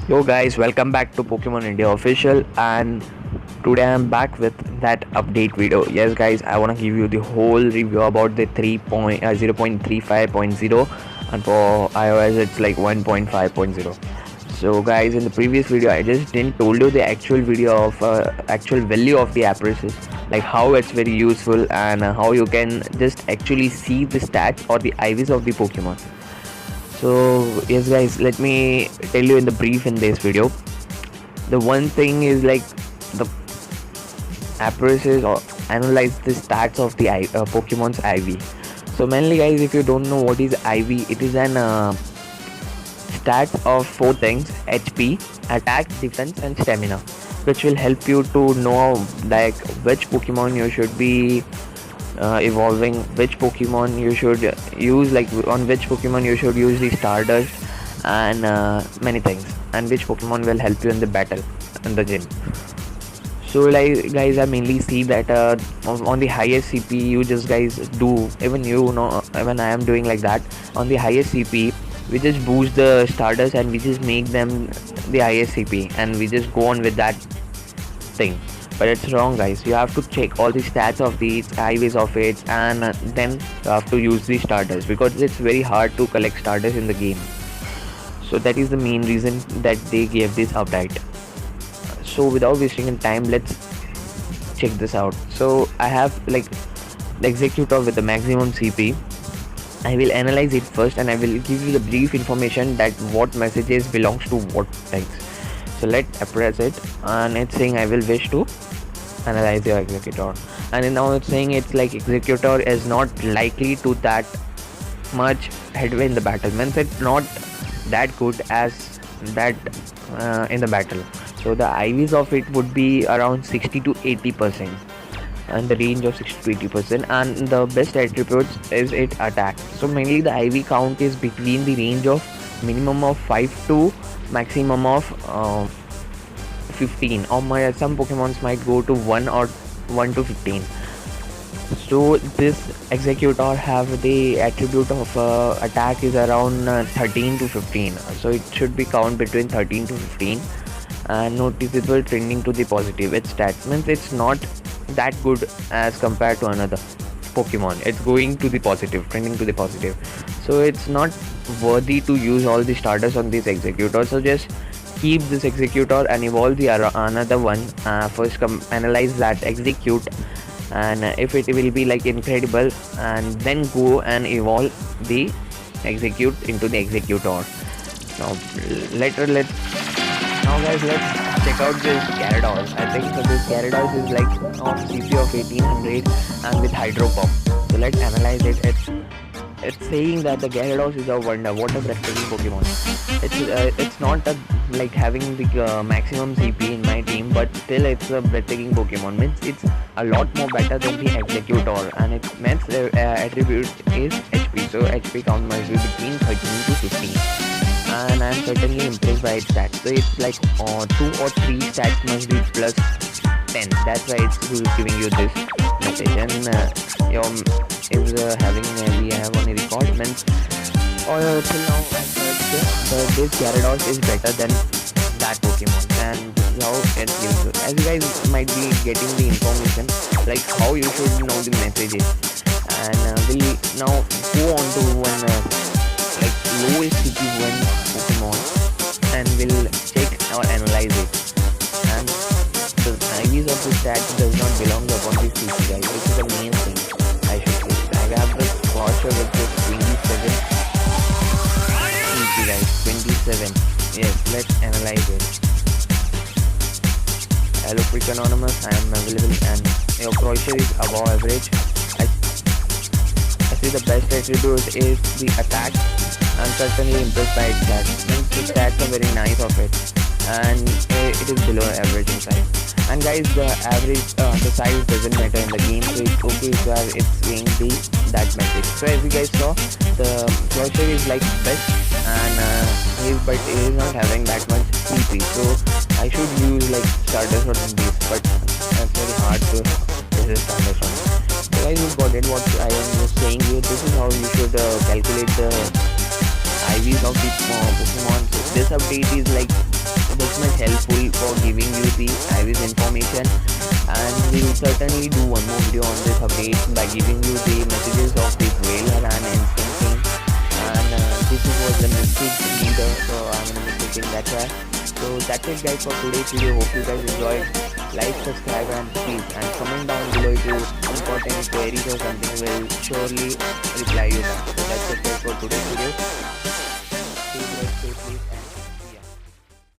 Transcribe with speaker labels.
Speaker 1: Yo guys, welcome back to Pokemon India Official, and today I'm back with that update video. Yes guys, I want to give you the whole review about the 0.35.0, and for iOS it's like 1.5.0. So guys, in the previous video I just didn't told you the actual video of actual value of the Apprises, like how it's very useful and how you can just actually see the stats or the IVs of the Pokemon. So yes guys, let me tell you in the brief in this video. The one thing is like the appraisers or analyze the stats of the Pokemon's IV. So mainly guys, if you don't know what is IV, it is an stats of four things: HP, attack, defense and stamina, which will help you to know like which Pokemon you should be evolving, which Pokemon you should use, like on which Pokemon you should use the Stardust and many things, and which Pokemon will help you in the battle in the gym. So like guys, I mainly see that on the highest CP you just guys do, even you know, even I am doing like that. On the highest CP we just boost the Stardust and we just make them the highest CP and we just go on with that thing. But it's wrong guys, you have to check all the stats of the IVs of it, and then you have to use the Stardust because it's very hard to collect Stardust in the game. So that is the main reason that they gave this update. So without wasting time, let's check this out. So I have like the Executor with the maximum CP. I will analyze it first and I will give you the brief information that what messages belongs to what things. So let's press it, and it's saying I will wish to analyze your Executor, and now it's saying it's like Executor is not likely to that much headway in the battle, means it's not that good as that in the battle. So the IVs of it would be around 60 to 80%, and the range of 60 to 80%, and the best attributes is it attack. So mainly the IV count is between the range of minimum of 5 to maximum of 15, or some Pokemons might go to 1 or 1 to 15. So this Executor have the attribute of attack is around 13 to 15, so it should be count between 13 to 15, and noticeable trending to the positive. Its stats means it's not that good as compared to another Pokemon. It's going to the positive, trending to the positive. So it's not worthy to use all the starters on this Executor. So just keep this Executor and evolve the another one. First analyze that Execute, and if it will be like incredible, and then go and evolve the Execute into the Executor. Now let's now guys, let's check out this Gyarados. I think so this Gyarados is like on CP of 1800 and with Hydro Pump. So let's analyze it. It's saying that the Gyarados is a wonder. What a breathtaking Pokemon. It's not like having the maximum CP in my team, but still it's a breathtaking Pokemon. Means it's a lot more better than the Executor, and its max attribute is HP. So HP count must be between 13 to 15. And I'm certainly impressed by its stats. So it's like 2 or 3 stats must be plus 10. That's why it's giving you this message. And your is having we have on a record means till now this Gyarados is better than that Pokemon, and this is how it's given you. As you guys might be getting the information like how you should know the messages, and we'll now go on to one like lowest CP1 Pokemon, and we'll check or analyze it. And the IVs of the stats does not belong upon the CP guys. This is the main thing I should say. I have the Closure with this 27 CP guys. 27. Yes, let's analyze it. Hello Quick Anonymous, I am available, and your Closure is above average. I see the best attribute is the attack. I'm certainly impressed by its stats. The stats are very nice of it, and it is below average in size. And guys, the average, the size doesn't matter in the game, so it's okay if it's saying that message. So as you guys saw, the Closure is like best, and but it is not having that much CP. So I should use like Stardust on these, but it's very hard to resist Stardust on. So guys, you got it what I am saying here. This is how you should calculate the IVs of the Pokemon. So this update is like this much helpful for giving you the IVs information. And we will certainly do one more video on this update by giving you the messages of this whaler and instant thing. And this was the message leader, so I'm gonna be taking that track. So that's it guys for today's video. Hope you guys enjoyed. Like, subscribe and please, and comment down below if you important queries or something. Will surely reply you back. So that's it guys for today's video.